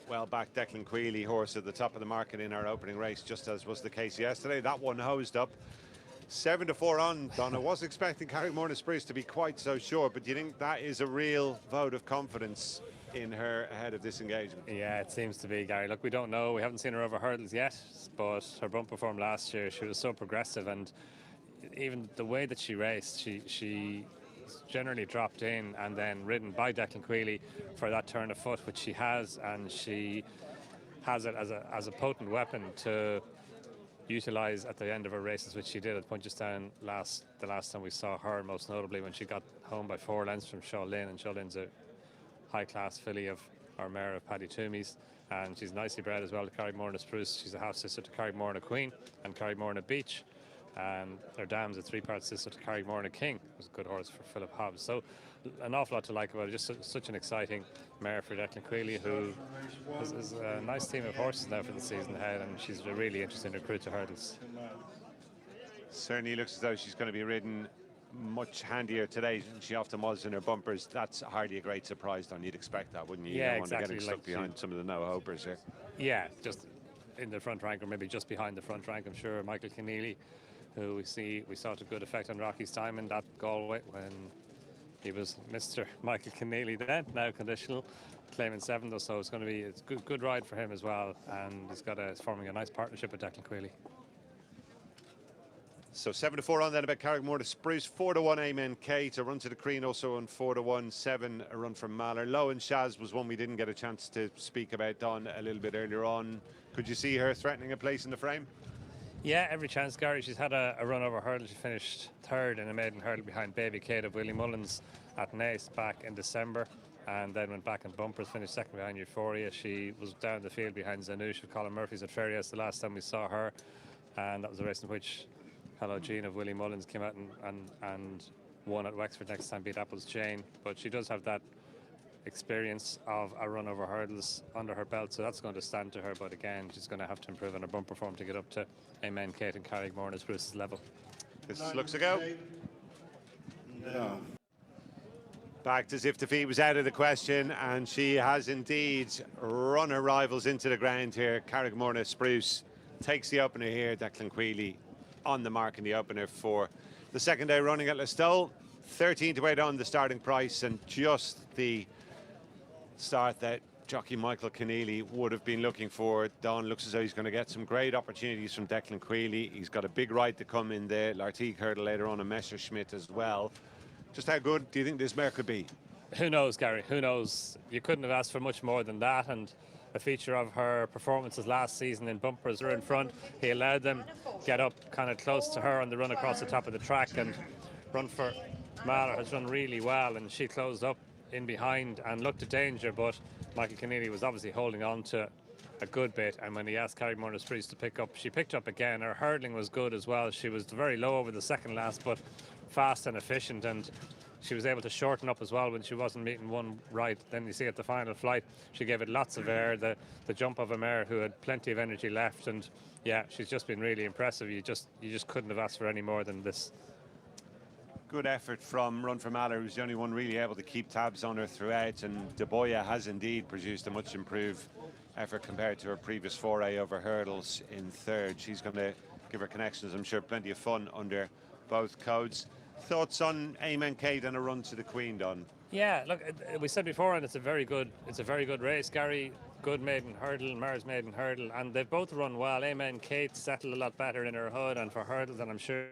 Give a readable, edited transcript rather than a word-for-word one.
Well-backed Declan Queally horse at the top of the market in our opening race, just as was the case yesterday. That one hosed up 7-4 on. Donna was expecting Carrickmorna Spruce to be quite so short, but do you think that is a real vote of confidence in her ahead of this engagement? Yeah, it seems to be, Gary. Look, we don't know. We haven't seen her over hurdles yet, but her bumper form last year, she was so progressive, and even the way that she raced, she generally dropped in and then ridden by Declan Queally for that turn of foot, which she has, and she has it as a potent weapon to utilise at the end of her races, which she did at Punchestown the last time we saw her, most notably when she got home by 4 lengths from Shaw Lynn, and Shaw Lynn's a high-class filly of our mare of Paddy Toomey's, and she's nicely bred as well to Carrickmorna Spruce. She's a half-sister to Carrickmorna Queen and Carrickmorna Beach, and her dam's a 3-part sister to Carrickmorna King. It was a good horse for Philip Hobbs. So an awful lot to like about it. Just such an exciting mare for Declan Queally, who is a nice team of horses now for the season ahead, and she's a really interesting recruit to hurdles. Certainly looks as though she's going to be ridden much handier today than she often was in her bumpers. That's hardly a great surprise, Don. You'd expect that, wouldn't you? Yeah, you don't exactly. Want to get stuck behind some of the no-hopers here. Yeah, just in the front rank, or maybe just behind the front rank, I'm sure. Michael Keneally, who we saw to good effect on Rocky's time in that Galway when he was Mr. Michael Keneally then, now conditional, claiming 7th, so it's going to be a good ride for him as well, and he's forming a nice partnership with Declan Queally. So 7-4 on then about Carrickmorna Spruce, 4-1 Amen Kate, a run to the Crean also on 4-1, 7 a run from Mahler. Low and Shaz was one we didn't get a chance to speak about, Don, a little bit earlier on. Could you see her threatening a place in the frame? Yeah, every chance, Gary. She's had a run over hurdle. She finished 3rd in a maiden hurdle behind Baby Kate of Willie Mullins at Naas back in December, and then went back in bumpers, finished 2nd behind Euphoria. She was down the field behind Zanouche of Colin Murphy's at Ferrias the last time we saw her, and that was a race in which Hello Jean of Willie Mullins came out and won at Wexford. Next time beat Apple's Chain, but she does have that experience of a run over hurdles under her belt, so that's going to stand to her. But again, she's going to have to improve on her bumper form to get up to Amen Kate and Carrickmorna Spruce's level. This looks a go. No. Backed as if defeat was out of the question, and she has indeed run her rivals into the ground here. Carrickmorna Spruce takes the opener here. Declan Queally on the mark in the opener for the second day running at Listowel. 13 to 8 on the starting price, and just the start that jockey Michael Keneally would have been looking for. Don looks as though he's going to get some great opportunities from Declan Queally. He's got a big ride to come in the Lartigue hurdle later on, and Messerschmitt as well. Just how good do you think this mare could be? Who knows, Gary? Who knows? You couldn't have asked for much more than that, and a feature of her performances last season in bumpers are in front. He allowed them get up kind of close to her on the run across the top of the track, and Run for Mahler has run really well, and she closed up in behind and looked at danger, but Michael Keneally was obviously holding on to a good bit, and when he asked Carrickmorna Spruce to pick up, she picked up again. Her hurdling was good as well. She was very low over the second last, but fast and efficient, and she was able to shorten up as well when she wasn't meeting one right. Then you see at the final flight, she gave it lots of air, the jump of a mare who had plenty of energy left, and yeah, she's just been really impressive. You just couldn't have asked for any more than this. Good effort from Run for Mahler, who's the only one really able to keep tabs on her throughout, and De Boya has indeed produced a much improved effort compared to her previous foray over hurdles in 3rd. She's going to give her connections, I'm sure, plenty of fun under both codes. Thoughts on Amen Kate and a run to the Queen, Don? Yeah, look, we said before, and it's a very good race, Gary. Good maiden hurdle, Mare's maiden hurdle, and they've both run well. Amen Kate settled a lot better in her hood and for hurdles, and I'm sure